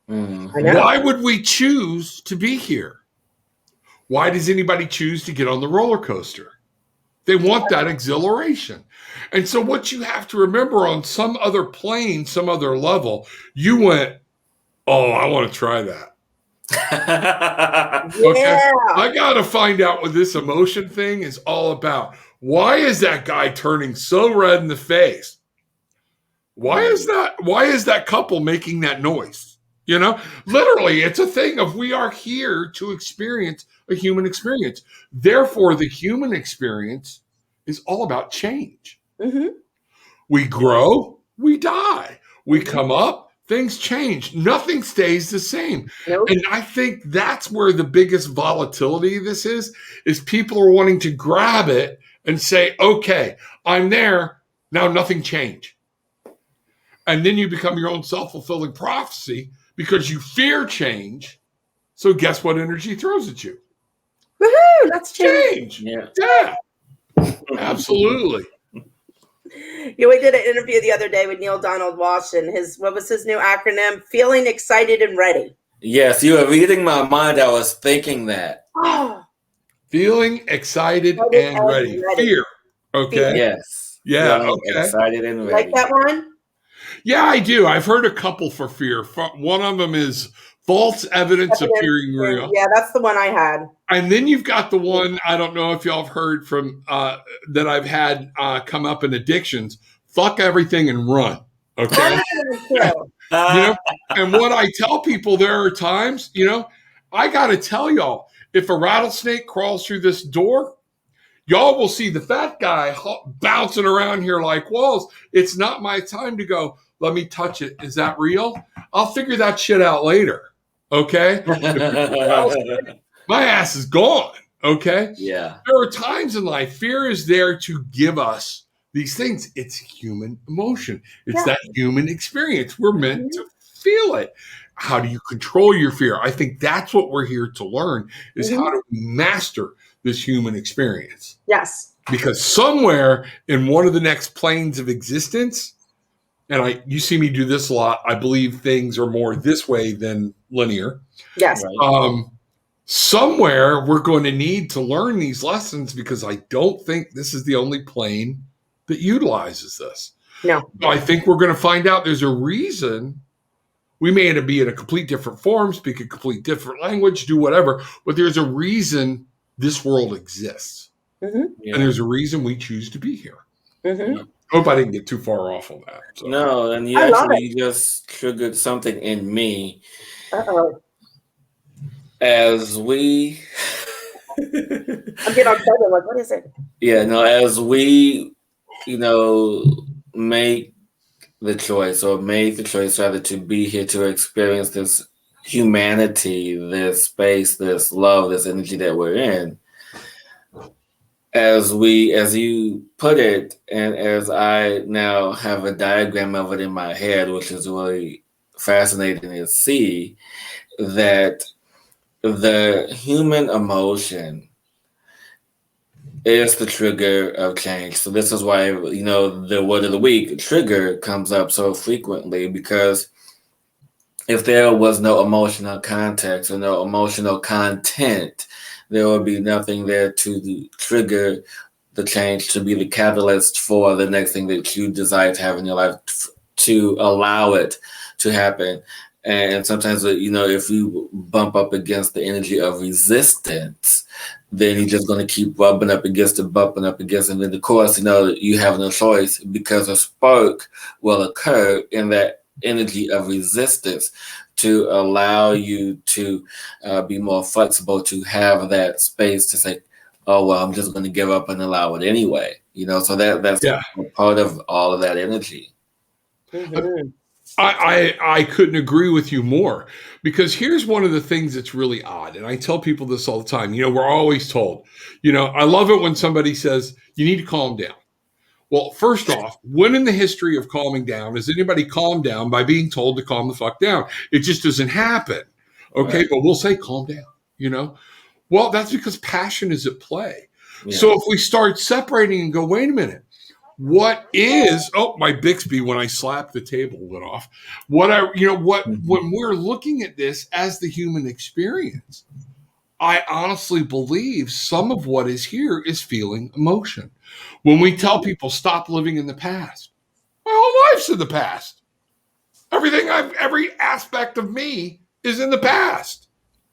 S1: Mm-hmm.
S3: Why would we choose to be here? Why does anybody choose to get on the roller coaster? They want that exhilaration. And so what you have to remember, on some other plane, some other level, you went, oh, I want to try that. Okay. I got to find out what this emotion thing is all about. Why is that guy turning so red in the face? Why is that couple making that noise? Literally, it's a thing of, we are here to experience a human experience. Therefore, the human experience is all about change.
S2: Mm-hmm.
S3: We grow, we die, we come up, things change. Nothing stays the same.
S2: Nope.
S3: And I think that's where the biggest volatility of this is people are wanting to grab it and say, okay, I'm there. Now nothing changed. And then you become your own self-fulfilling prophecy because you fear change. So guess what energy throws at you?
S2: Woohoo! That's change.
S3: Yeah. Absolutely.
S2: We did an interview the other day with Neil Donald Walsh, and what was his new acronym? Feeling excited and ready.
S1: Yes, you were reading my mind. I was thinking that.
S2: Oh.
S3: Feeling excited and ready. Fear. Okay.
S1: Fear. Yes.
S3: Yeah. Okay.
S1: Excited and ready.
S2: Like that one?
S3: Yeah, I do. I've heard a couple for fear. One of them is false evidence appearing real.
S2: Yeah, that's the one I had.
S3: And then you've got the one, I don't know if y'all have heard from, that I've had come up in addictions. Fuck everything and run. Okay. And what I tell people, there are times, I got to tell y'all, if a rattlesnake crawls through this door, y'all will see the fat guy bouncing around here like walls. It's not my time to go, let me touch it. Is that real? I'll figure that shit out later. Okay. My ass is gone. Okay.
S1: Yeah.
S3: There are times in life, fear is there to give us these things. It's human emotion. It's that human experience. We're meant to feel it. How do you control your fear? I think that's what we're here to learn, is how to master this human experience.
S2: Yes.
S3: Because somewhere in one of the next planes of existence, and you see me do this a lot, I believe things are more this way than linear.
S2: Yes.
S1: Right.
S3: Somewhere we're going to need to learn these lessons, because I don't think this is the only plane that utilizes this.
S2: No.
S3: I think we're going to find out there's a reason. We may end up being in a complete different form, speak a complete different language, do whatever, but there's a reason this world exists.
S2: Mm-hmm.
S1: Yeah.
S3: And there's a reason we choose to be here.
S2: Mm-hmm.
S3: Hope I didn't get too far off on that. So.
S1: No, and you just triggered something in me.
S2: Uh-oh.
S1: As we
S2: I'm getting all excited. Like, what is it?
S1: Yeah, no, as we, make the choice or made the choice rather to be here to experience this humanity, this space, this love, this energy that we're in. As you put it, and as I now have a diagram of it in my head, which is really fascinating to see, that the human emotion is the trigger of change. So this is why, the word of the week, trigger, comes up so frequently, because if there was no emotional context or no emotional content, there would be nothing there to trigger the change, to be the catalyst for the next thing that you desire to have in your life, to allow it to happen. And sometimes, if you bump up against the energy of resistance, then you're just going to keep bumping up against it, and then of course, you have no choice, because a spark will occur in that energy of resistance to allow you to be more flexible, to have that space to say, oh, well, I'm just going to give up and allow it anyway. So that's part of all of that energy.
S2: Mm-hmm.
S3: I couldn't agree with you more, because here's one of the things that's really odd. And I tell people this all the time. We're always told, I love it when somebody says, you need to calm down. Well, first off, when in the history of calming down has anybody calmed down by being told to calm the fuck down? It just doesn't happen. Okay. Right. But we'll say, calm down, Well, that's because passion is at play. Yeah. So if we start separating and go, wait a minute, what is, my Bixby, when I slapped the table, went off. When we're looking at this as the human experience, I honestly believe some of what is here is feeling emotion. When we tell people stop living in the past, my whole life's in the past. Every aspect of me is in the past.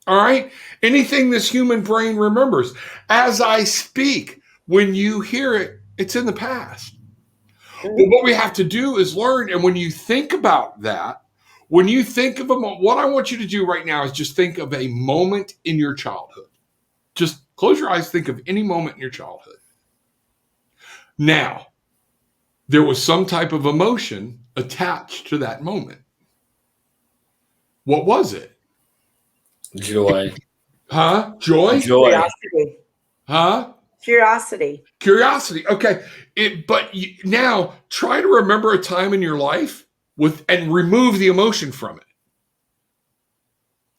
S3: All right. Anything this human brain remembers as I speak, when you hear it, it's in the past. But what we have to do is learn. And when you think about that, when you think of what I want you to do right now is just think of a moment in your childhood. Just close your eyes, think of any moment in your childhood. Now, there was some type of emotion attached to that moment. What was it?
S1: Joy.
S3: Huh? Joy?
S2: Curiosity.
S3: Huh?
S2: Curiosity.
S3: Okay. But now try to remember a time in your life and remove the emotion from it.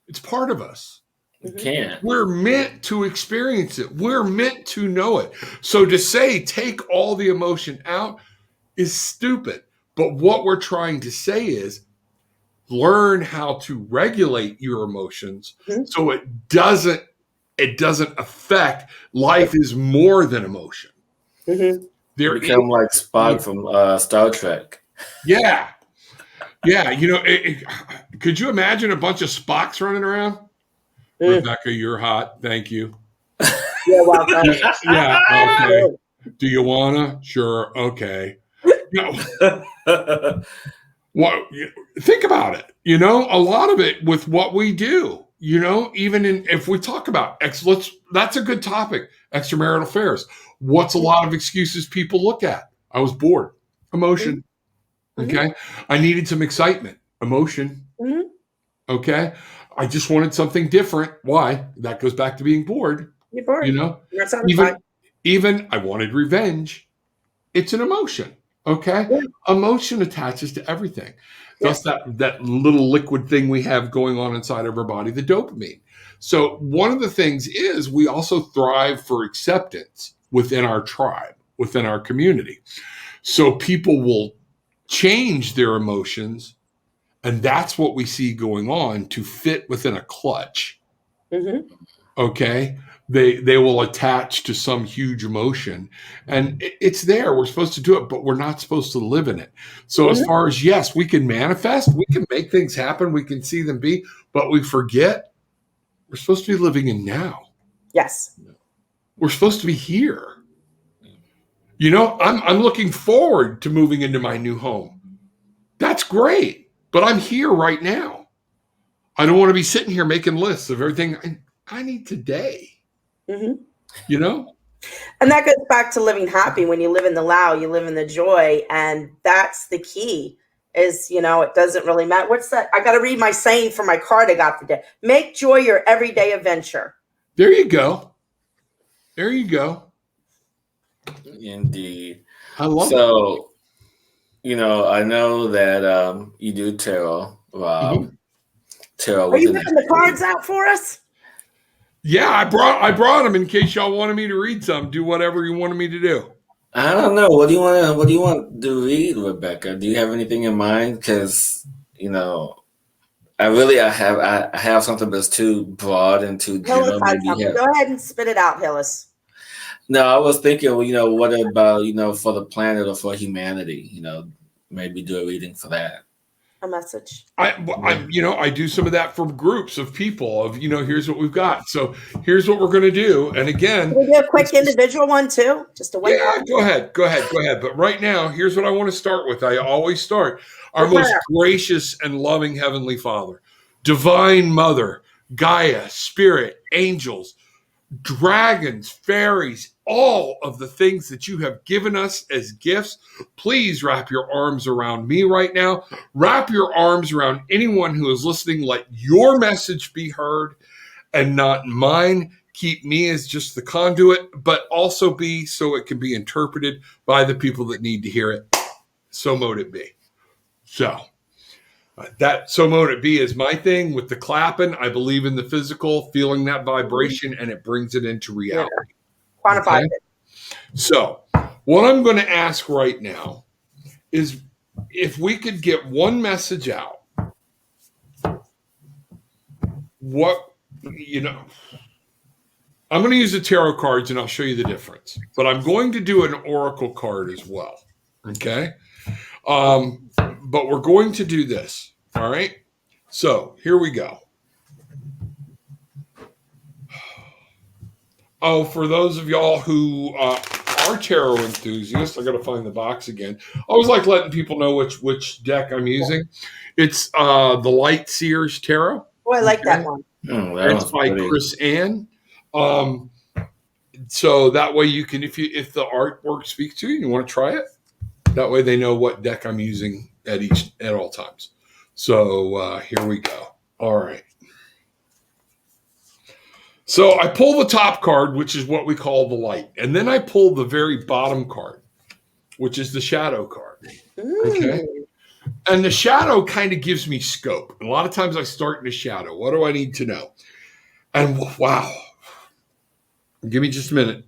S3: It's part of us.
S1: You can't.
S3: We're meant to experience it. We're meant to know it. So to say take all the emotion out is stupid. But what we're trying to say is learn how to regulate your emotions so it doesn't affect. Life is more than emotion.
S2: Mm-hmm.
S1: You become like Spock from Star Trek.
S3: Yeah. Could you imagine a bunch of Spocks running around? Rebecka, you're hot. Thank you.
S2: You're welcome.
S3: Yeah. Okay. Do you wanna? Sure. Okay. Think about it. A lot of it with what we do. Even if we talk about that's a good topic. Extramarital affairs. What's a lot of excuses people look at? I was bored. Emotion. Mm-hmm. Okay. I needed some excitement. Emotion.
S2: Mm-hmm.
S3: Okay. I just wanted something different. Why? That goes back to being bored.
S2: You're bored.
S3: Even I wanted revenge. It's an emotion. Okay. Yeah. Emotion attaches to everything. That's that little liquid thing we have going on inside of our body, the dopamine. So one of the things is we also thrive for acceptance within our tribe, within our community. So people will change their emotions, and that's what we see going on to fit within a clutch.
S2: Mm-hmm.
S3: Okay. They will attach to some huge emotion, and it's there. We're supposed to do it, but we're not supposed to live in it. So as far as, yes, we can manifest, we can make things happen, we can see them be, but we forget we're supposed to be living in now.
S2: Yes.
S3: We're supposed to be here. You know, I'm looking forward to moving into my new home. That's great, but I'm here right now. I don't want to be sitting here making lists of everything I need today.
S2: Mm-hmm.
S3: You know?
S2: And that goes back to living happy. When you live in the Lao, you live in the joy. And that's the key is, you know, it doesn't really matter. What's that? I got to read my saying for my card I got today. Make joy your everyday adventure.
S3: There you go. There you go.
S1: Indeed.
S3: I love it.
S1: So, you know, I know that you do tarot, Rob.
S3: Mhm.
S1: Tarot.
S2: Are you getting the cards out for us?
S3: Yeah, I brought them in case y'all wanted me to read some. Do whatever you wanted me to do.
S1: I don't know. What do you want to read, Rebecca? Do you have anything in mind? Because, you know, I have something that's too broad and too general.
S2: Go ahead and spit it out, Hillis.
S1: No, I was thinking, you know, what about, you know, for the planet or for humanity? You know, maybe do a reading for that.
S2: A message.
S3: I do some of that for groups of people of, you know, here's what we've got. So here's what we're going to do. And again,
S2: can we do a quick individual one too? Just a one.
S3: Yeah, go ahead. But right now, here's what I want to start with. I always start. Our most gracious and loving Heavenly Father, Divine Mother, Gaia, Spirit, angels, dragons, fairies, all of the things that you have given us as gifts. Please wrap your arms around me right now. Wrap your arms around anyone who is listening. Let your message be heard and not mine. Keep me as just the conduit, but also be so it can be interpreted by the people that need to hear it. So mote it be. So so mote it be is my thing with the clapping. I believe in the physical, feeling that vibration, and it brings it into reality.
S2: Yeah. Quantify it.
S3: So what I'm going to ask right now is if we could get one message out. What, you know, I'm going to use the tarot cards and I'll show you the difference. But I'm going to do an oracle card as well. Okay? But we're going to do this. All right? So here we go. Oh, for those of y'all who are tarot enthusiasts, I got to find the box again. I always like letting people know which deck I'm using. It's the Light Seers Tarot.
S2: Oh, I like that one.
S3: It's by Chris Ann. So that way you can, if the artwork speaks to you and you want to try it, that way they know what deck I'm using at all times. So here we go. All right. So I pull the top card, which is what we call the light. And then I pull the very bottom card, which is the shadow card. Okay. And the shadow kind of gives me scope. A lot of times I start in the shadow. What do I need to know? And wow. Give me just a minute.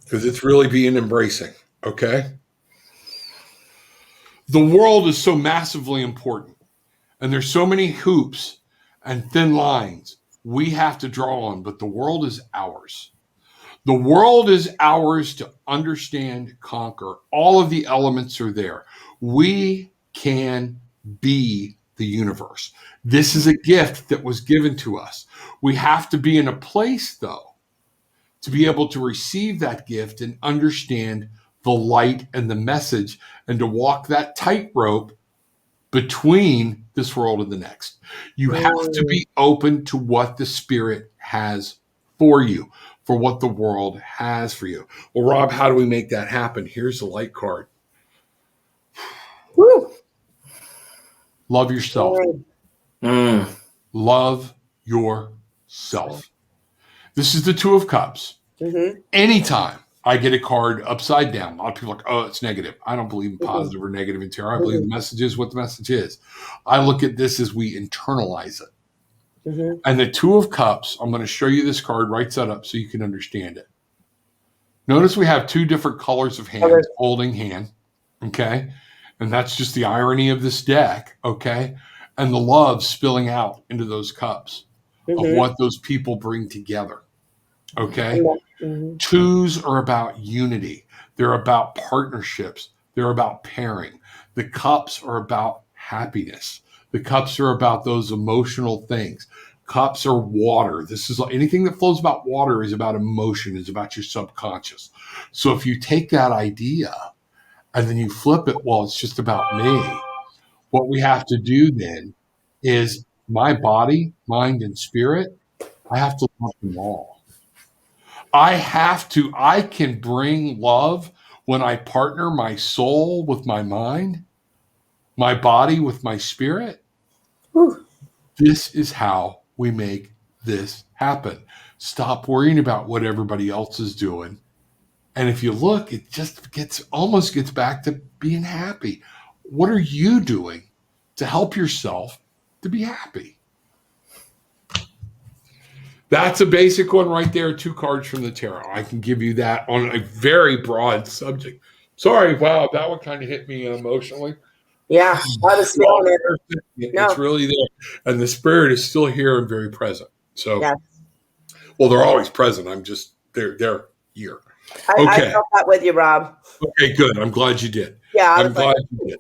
S3: Because it's really being embracing. Okay. The world is so massively important. And there's so many hoops and thin lines we have to draw on, but the world is ours. The world is ours to understand, conquer. All of the elements are there. We can be the universe. This is a gift that was given to us. We have to be in a place, though, to be able to receive that gift and understand the light and the message and to walk that tightrope between this world and the next. You have to be open to what the Spirit has for you, for what the world has for you. Well, Rob, how do we make that happen? Here's the light card.
S2: Woo.
S3: Love yourself. Love yourself. This is the Two of Cups. Mm-hmm. Anytime I get a card upside down, a lot of people are like, oh, it's negative. I don't believe in positive or negative in tarot. I believe the message is what the message is. I look at this as we internalize it.
S2: Mhm.
S3: And the Two of Cups, I'm going to show you this card right side up so you can understand it. Notice we have two different colors of hands,
S2: Colors.
S3: holding hand, okay? And that's just the irony of this deck, okay? And the love spilling out into those cups of
S2: Mhm.
S3: what those people bring together, okay?
S2: Mhm.
S3: Twos are about unity. They're about partnerships. They're about pairing. The cups are about happiness. The cups are about those emotional things. Cups are water. This is anything that flows about water is about emotion, is about your subconscious. So if you take that idea and then you flip it, well, it's just about me. What we have to do then is my body, mind, and spirit, I have to love them all. I can bring love when I partner my soul with my mind, my body with my spirit.
S2: Whew.
S3: This is how we make this happen. Stop worrying about what everybody else is doing. And if you look, it just almost gets back to being happy. What are you doing to help yourself to be happy? That's a basic one right there. 2 cards from the tarot. I can give you that on a very broad subject. Sorry, wow, that one kind of hit me emotionally.
S2: Yeah, I was feeling it.
S3: It's
S2: No.
S3: really there. And the spirit is still here and very present. So,
S2: Yeah.
S3: well, they're always present. I'm just, they're here.
S2: I
S3: Okay.
S2: felt that with you, Rob.
S3: Okay, good. I'm glad you did.
S2: Yeah, I
S3: I'm
S2: was like,
S3: glad you did.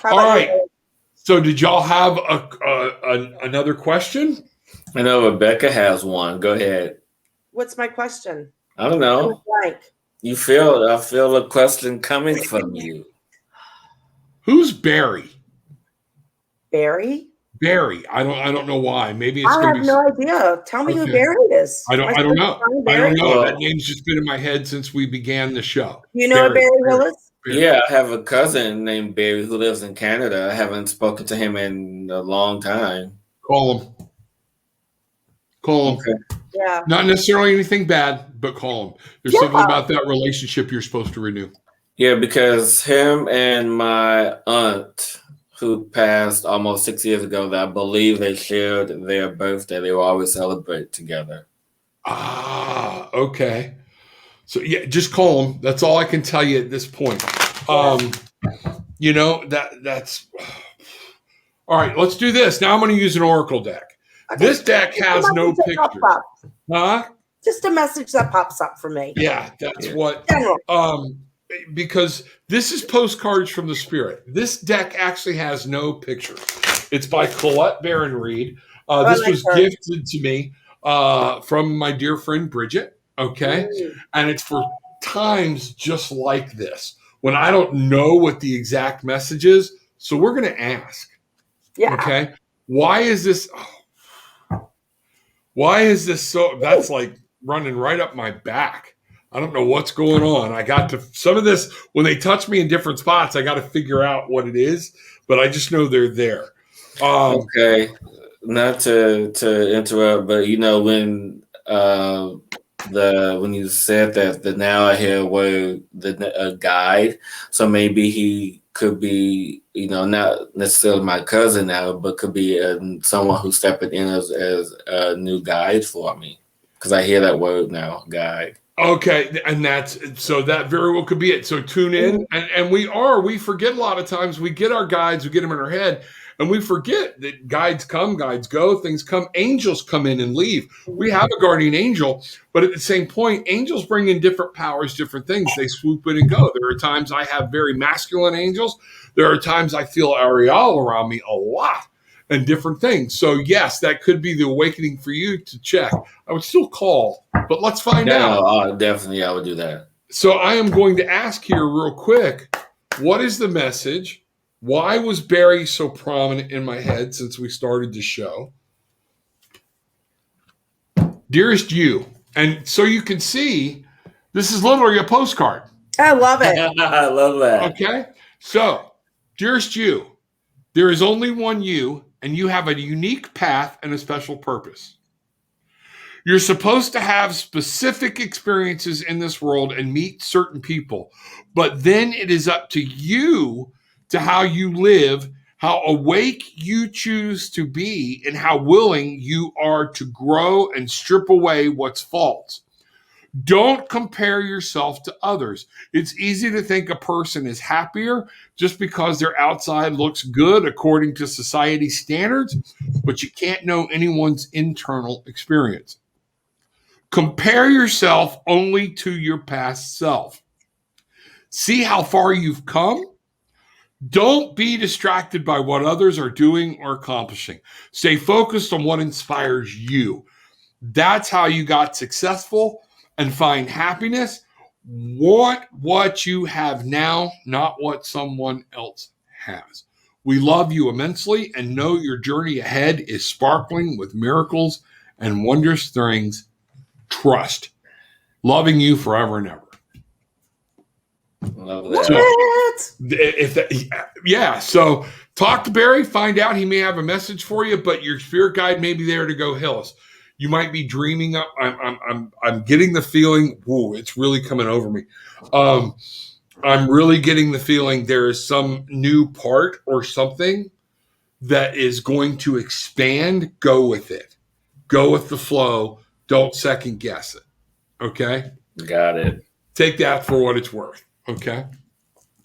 S2: how
S3: All
S2: about
S3: right.
S2: you?
S3: So, did y'all have another question?
S1: I know Rebecca has one. Go ahead.
S2: What's my question?
S1: I don't
S2: I was
S1: know.
S2: blank.
S1: I feel a question coming from you.
S3: Who's Barry?
S2: Barry?
S3: Barry. I don't know why. Maybe it's
S2: I
S3: going
S2: have
S3: to be.
S2: no idea. Tell me who
S3: Okay.
S2: Barry is.
S3: I don't know. I
S2: Barry?
S3: don't know.
S1: Well,
S3: That name's just been in my head since we began the show.
S2: You know a Barry Hillis?
S3: Barry.
S1: yeah, I have a cousin named Barry who lives in Canada. I haven't spoken to him in a long time.
S3: Call him. Call him.
S1: Okay.
S2: Yeah.
S3: Not necessarily anything bad, but call him. There's something about that relationship you're supposed to renew.
S1: Yeah, because him and my aunt, who passed almost 6 years ago, that I believe they shared their birthday. They will always celebrate together.
S3: Ah, okay. So yeah, just call him. That's all I can tell you at this point. You know, that's all right. Let's do this. Now I'm going to use an oracle deck.
S2: Okay.
S3: This deck has no pictures. Huh?
S2: Just a message that pops up for me.
S3: Yeah, that's what.
S2: General.
S3: Because this is postcards from the spirit. This deck actually has no pictures. It's by Colette Baron Reed. This was gifted to me from my dear friend Bridget. Okay. And it's for times just like this when I don't know what the exact message is. So we're going to ask.
S2: Yeah.
S3: Okay. Why is this? Why is this so? That's like running right up my back. I don't know what's going on. I got to some of this when they touch me in different spots. I got to figure out what it is, but I just know they're there.
S1: Okay, not to interrupt, but you know when when you said that the now I hear word the guide, so maybe he could be not necessarily my cousin now, but could be someone who's stepping in as a new guide for me because I hear that word now, guide.
S3: Okay, and that very well could be it. So tune in, and we forget a lot of times. We get our guides, we get them in our head, and we forget that guides come, guides go, things come, angels come in and leave. We have a guardian angel, but at the same point, angels bring in different powers, different things. They swoop in and go. There are times I have very masculine angels. There are times I feel Ariel around me a lot. And different things. So yes, that could be the awakening for you to check. I would still call, but let's find out.
S1: Definitely, I would do that.
S3: So I am going to ask here real quick, what is the message? Why was Barry so prominent in my head since we started the show? Dearest you. And so you can see, this is literally a postcard.
S2: I love it.
S1: I love that.
S3: Okay. So, dearest you, there is only one you, and you have a unique path and a special purpose. You're supposed to have specific experiences in this world and meet certain people, but then it is up to you to how you live, how awake you choose to be, and how willing you are to grow and strip away what's false. Don't compare yourself to others. It's easy to think a person is happier just because their outside looks good according to society standards, but you can't know anyone's internal experience. Compare yourself only to your past self. See how far you've come. Don't be distracted by what others are doing or accomplishing. Stay focused on what inspires you. That's how you got successful and find happiness. Want what you have now, not what someone else has. We love you immensely and know your journey ahead is sparkling with miracles and wondrous things. Trust. Loving you forever and ever.
S1: Love
S2: What?
S3: So, so talk to Barry, find out. He may have a message for you, but your spirit guide may be there to go, Hillis. You might be dreaming up. I'm getting the feeling. Whoa, it's really coming over me. I'm really getting the feeling there is some new part or something that is going to expand. Go with it. Go with the flow. Don't second guess it. Okay.
S1: Got it.
S3: Take that for what it's worth. Okay.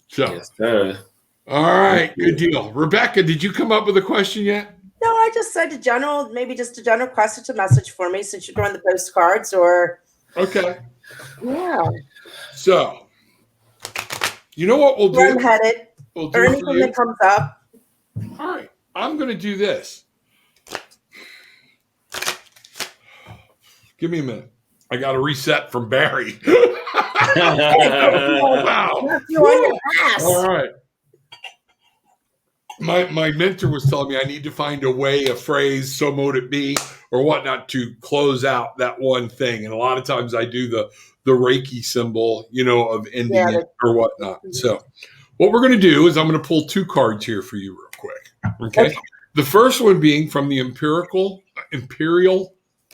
S3: So,
S1: Yes, sir.
S3: All right. Good deal. Rebecca, did you come up with a question yet?
S2: No, I just said maybe just a general question to message for me since you're doing the postcards or.
S3: Okay.
S2: Yeah.
S3: So, you know what we'll do?
S2: I'm headed.
S3: We'll do
S2: Or
S3: for
S2: anything
S3: you.
S2: that comes up.
S3: All right. I'm going to do this. Give me a minute. I got to reset from Barry.
S2: Oh, wow. You're on your ass.
S3: All right. My mentor was telling me I need to find a way, a phrase, so mote it be, or whatnot, to close out that one thing. And a lot of times I do the Reiki symbol, of ending it or whatnot. So what we're going to do is I'm going to pull 2 cards here for you real quick. Okay. The first one being from the Imperial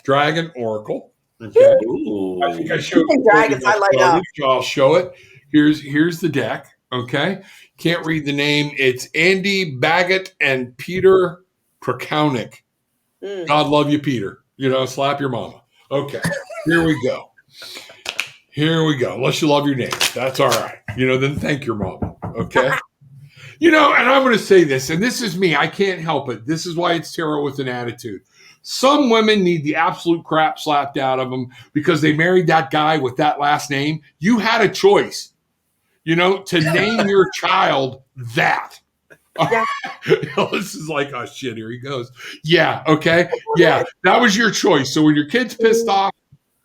S3: Dragon Oracle. Okay.
S1: Ooh.
S3: I think I showed
S2: dragons. I like that.
S3: So I'll show it. Here's the deck. Okay. Can't read the name. It's Andy Baggett and Peter Prakownik. God love you, Peter. Slap your mama. Okay. Here we go. Unless you love your name. That's all right. Then thank your mama. Okay. And I'm going to say this, and this is me. I can't help it. This is why it's tarot with an attitude. Some women need the absolute crap slapped out of them because they married that guy with that last name. You had a choice, to name your child that.
S2: Yeah.
S3: This is like, oh, shit, here he goes. Yeah, okay. Yeah, that was your choice. So when your kid's pissed off,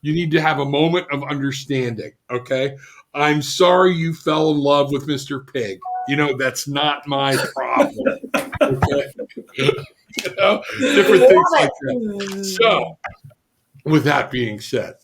S3: you need to have a moment of understanding, okay? I'm sorry you fell in love with Mr. Pig. That's not my problem. Okay? Different things like that. So, with that being said,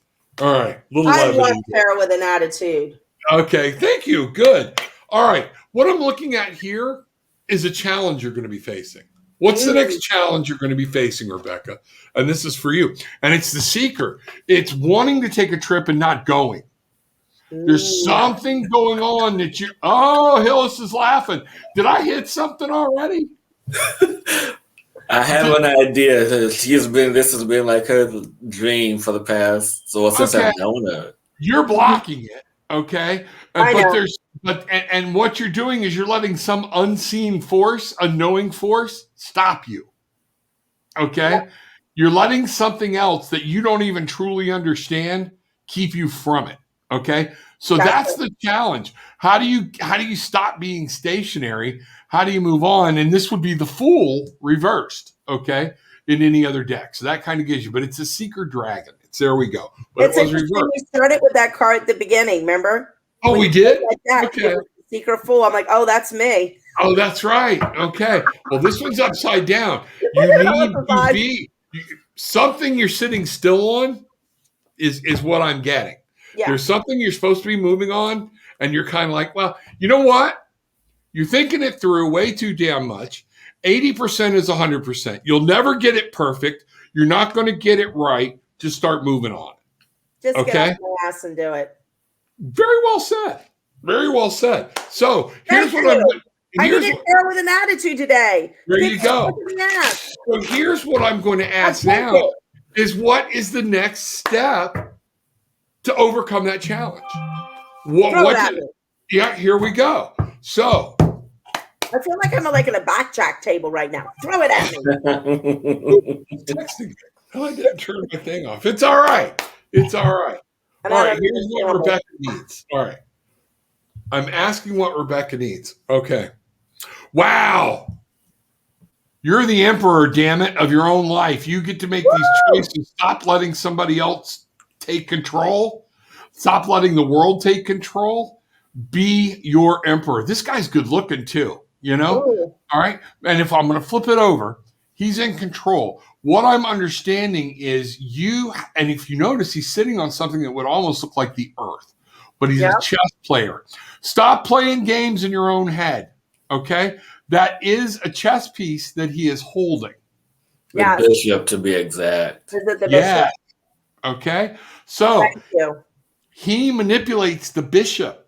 S3: all right.
S2: I love tarot with an attitude.
S3: Okay, thank you. Good. All right. What I'm looking at here is a challenge you're going to be facing. What's the next challenge you're going to be facing, Rebecca? And this is for you. And it's the seeker. It's wanting to take a trip and not going. There's something going on that Hillis is laughing. Did I hit something already?
S1: I have an idea. This has been like her dream for the past, since I've known her.
S3: You're blocking it, okay? And what you're doing is you're letting some unseen force, unknowing force, stop you. Okay? Yeah. You're letting something else that you don't even truly understand keep you from it. Okay? So that's the challenge. How do you stop being stationary? How do you move on? And this would be the Fool reversed, okay, in any other deck. So that kind of gives you, but it's a Seeker Dragon. There we go. But
S2: it's interesting. We started with that card at the beginning, remember?
S3: Oh, we did?
S2: Like that, okay. Seeker Fool. I'm like, oh, that's me.
S3: Oh, that's right. Okay. Well, this one's upside down. You need to be something you're sitting still on is what I'm getting. Yeah. There's something you're supposed to be moving on, and you're kind of like, well, you know what? You're thinking it through way too damn much. 80% is 100%. You'll never get it perfect. You're not going to get it right. Just start moving on.
S2: Just get off my ass and do it.
S3: Very well said. Very well said. So here's what
S2: I need a tarot with an attitude today.
S3: There you go. So here's what I'm going to ask now is what is the next step to overcome that challenge? Yeah, here we go. So
S2: I feel like I'm like in a backjack table right now. Throw it at me.
S3: Texting. I didn't turn my thing off. It's all right. It's all right. All right, here's what Rebecka needs. All right. I'm asking what Rebecka needs. Okay. Wow. You're the emperor, damn it, of your own life. You get to make these choices. Stop letting somebody else take control. Stop letting the world take control. Be your emperor. This guy's good looking too, you know?
S2: Ooh.
S3: All right. And if I'm going to flip it over, he's in control. What I'm understanding is and if you notice, he's sitting on something that would almost look like the earth, but he's a chess player. Stop playing games in your own head. Okay. That is a chess piece that he is holding.
S1: The bishop, to be exact.
S2: Is it the bishop?
S3: Okay. So
S2: Thank you.
S3: He manipulates the bishop.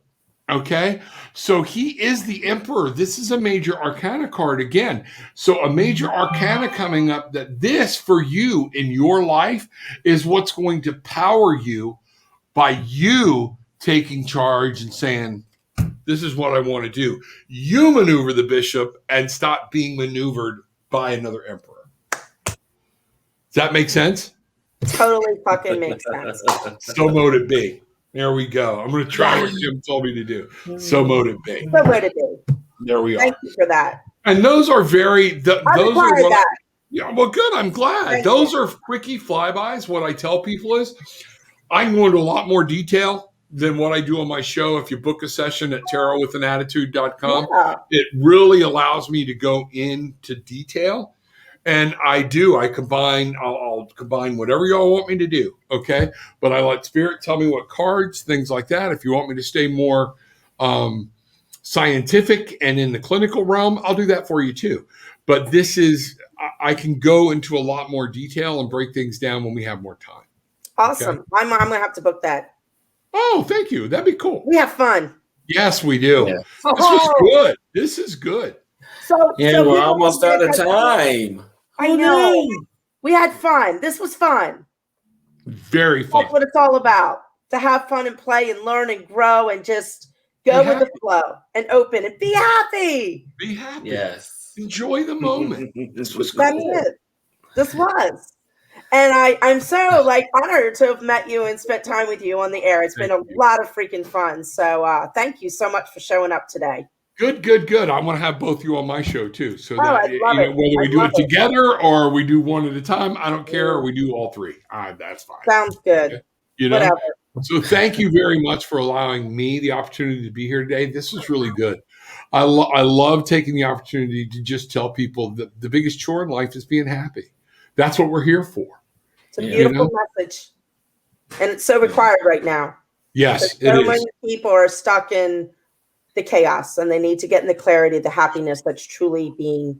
S3: Okay. So he is the emperor. This is a major arcana card again. So a major arcana coming up that this for you in your life is what's going to power you by you taking charge and saying, this is what I want to do. You maneuver the bishop and stop being maneuvered by another emperor. Does that make sense?
S2: Totally fucking makes sense.
S3: So mote it be. There we go. I'm going to try what Jim told me to do. So mote it be.
S2: So mote it be.
S3: There we are.
S2: Thank you for that.
S3: And those are those are
S2: that.
S3: Yeah, well, good. I'm glad. Those are quickie flybys. What I tell people is I'm going to a lot more detail than what I do on my show. If you book a session at tarotwithanAttitude.com, it really allows me to go into detail. And I'll combine whatever y'all want me to do. Okay. But I let spirit tell me what cards, things like that. If you want me to stay more scientific and in the clinical realm, I'll do that for you too. But I can go into a lot more detail and break things down when we have more time.
S2: Awesome. Okay? I'm going to have to book that.
S3: Oh, thank you. That'd be cool.
S2: We have fun.
S3: Yes, we do. Yeah. This is good.
S2: So
S1: we're almost out of time.
S2: I know. We had fun. This was fun.
S3: Very fun.
S2: That's what it's all about. To have fun and play and learn and grow and just go with the flow and open and be happy.
S3: Be happy.
S1: Yes.
S3: Enjoy the moment. This was cool.
S2: That's it. This was. And I'm so honored to have met you and spent time with you on the air. It's been a lot of freaking fun. So thank you so much for showing up today.
S3: Good. I want to have both of you on my show too. So that whether we do it together or we do one at a time, I don't care. Or we do all three. That's fine.
S2: Sounds good.
S3: Okay? You know. Whatever. So thank you very much for allowing me the opportunity to be here today. This is really good. I love taking the opportunity to just tell people that the biggest chore in life is being happy. That's what we're here for.
S2: It's a beautiful message, and it's so required right now.
S3: Yes,
S2: so many people are stuck in the chaos, and they need to get in the clarity, the happiness that's truly being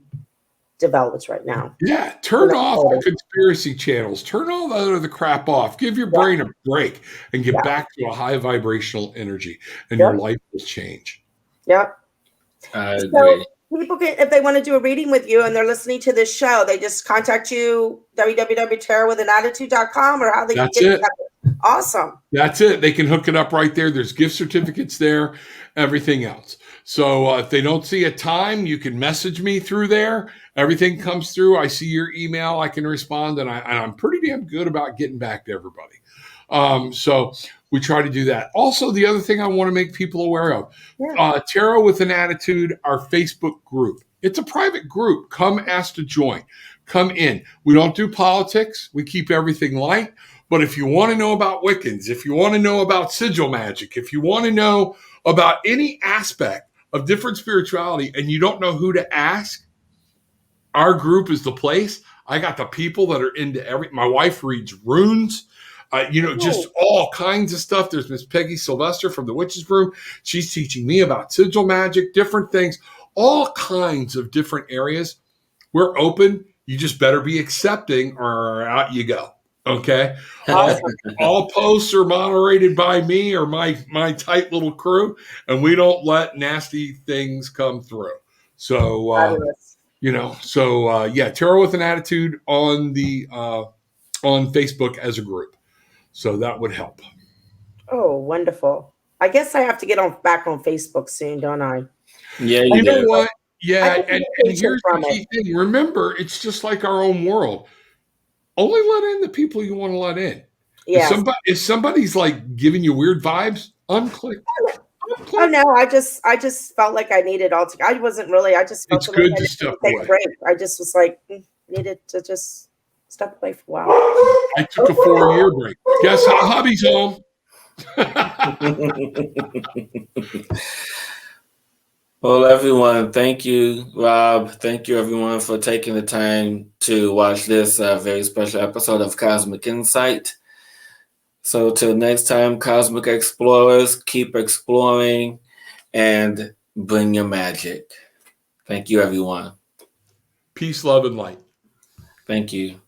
S2: developed right now.
S3: Yeah, turn off the conspiracy channels. Turn all that other crap off. Give your brain a break and get back to a high vibrational energy, and your life will change.
S2: Yep.
S1: I agree.
S2: People can, if they want to do a reading with you and they're listening to this show, they just contact you, www.tarotwithanAttitude.com, or how they can get it. Awesome.
S3: That's it. They can hook it up right there. There's gift certificates there, everything else. So if they don't see a time, you can message me through there. Everything comes through. I see your email. I can respond, and I'm pretty damn good about getting back to everybody. So we try to do that. Also, the other thing I want to make people aware of, Tarot with an Attitude, our Facebook group. It's a private group. Come ask to join. Come in. We don't do politics. We keep everything light. But if you want to know about Wiccans, if you want to know about sigil magic, if you want to know about any aspect of different spirituality and you don't know who to ask, our group is the place. I got the people that are into my wife reads runes. Just all kinds of stuff. There's Miss Peggy Sylvester from the Witch's Room. She's teaching me about sigil magic, different things, all kinds of different areas. We're open. You just better be accepting or out you go. Okay. All posts are moderated by me or my tight little crew, and we don't let nasty things come through. So,
S2: Fabulous.
S3: Tarot with an Attitude on the on Facebook as a group. So that would help.
S2: Oh, wonderful. I guess I have to get back on Facebook soon, don't I?
S1: Yeah,
S3: You
S1: you
S3: know
S1: do.
S3: what?
S2: I
S3: Yeah,
S2: get
S3: and
S2: vacation
S3: here's the
S2: from
S3: key
S2: it.
S3: thing. Remember, it's just like our own world. Only let in the people you want to let in.
S2: Yes.
S3: If somebody's like giving you weird vibes, unclick.
S2: Oh no, I just felt like I needed I wasn't really, I just felt
S3: It's
S2: like
S3: good
S2: I
S3: to
S2: needed
S3: step
S2: to take a
S3: away.
S2: break. I just was like, needed to just step away for a while.
S3: I took a 4-year break. Guess how hubby's home.
S1: Well, everyone, thank you, Rob. Thank you, everyone, for taking the time to watch this very special episode of Cosmic Insight. So, till next time, Cosmic Explorers, keep exploring and bring your magic. Thank you, everyone.
S3: Peace, love, and light.
S1: Thank you.